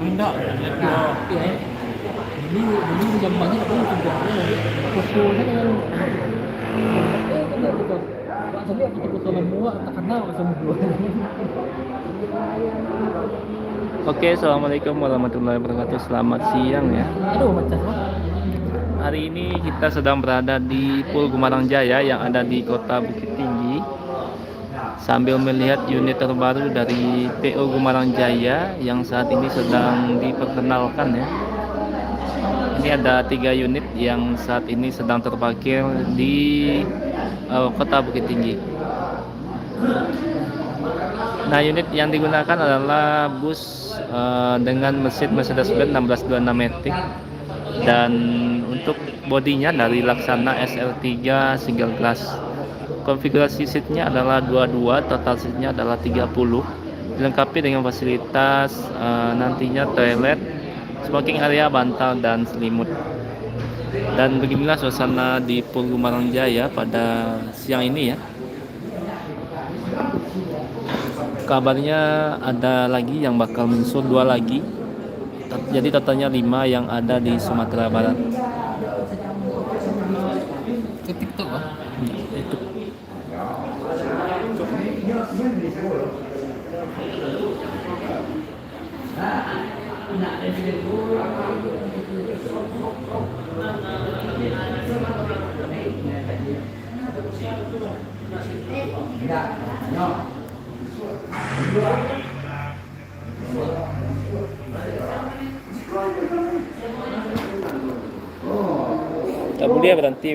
Enggak, Nah, ya. Dulu jam banyak tuh juga. Fokusnya dengan gitu. Pak Sofi aku ikut dalam mua tak kenal sama dulu. Oke, assalamualaikum warahmatullahi wabarakatuh. Selamat siang ya. Aduh macam apa? Hari ini kita sedang berada di Pul Gumarang Jaya yang ada di Kota Bukit Tinggi, sambil melihat unit terbaru dari PO Gumarang Jaya yang saat ini sedang diperkenalkan ya. Ini ada 3 unit yang saat ini sedang terparkir di Kota Bukit Tinggi. Nah, unit yang digunakan adalah bus dengan mesin Mercedes-Benz 1626 Matic, dan untuk bodinya dari Laksana SL3 single glass. Konfigurasi seatnya adalah 22, total seatnya adalah 30, dilengkapi dengan fasilitas nantinya toilet, smoking area, bantal, dan selimut. Dan beginilah suasana di Pul Gumarang Jaya pada siang ini ya. Kabarnya ada lagi yang bakal menyusul 2 lagi. Jadi totalnya 5 yang ada di Sumatera Barat. Ke TikTok lah. Itu. Tak boleh berhenti.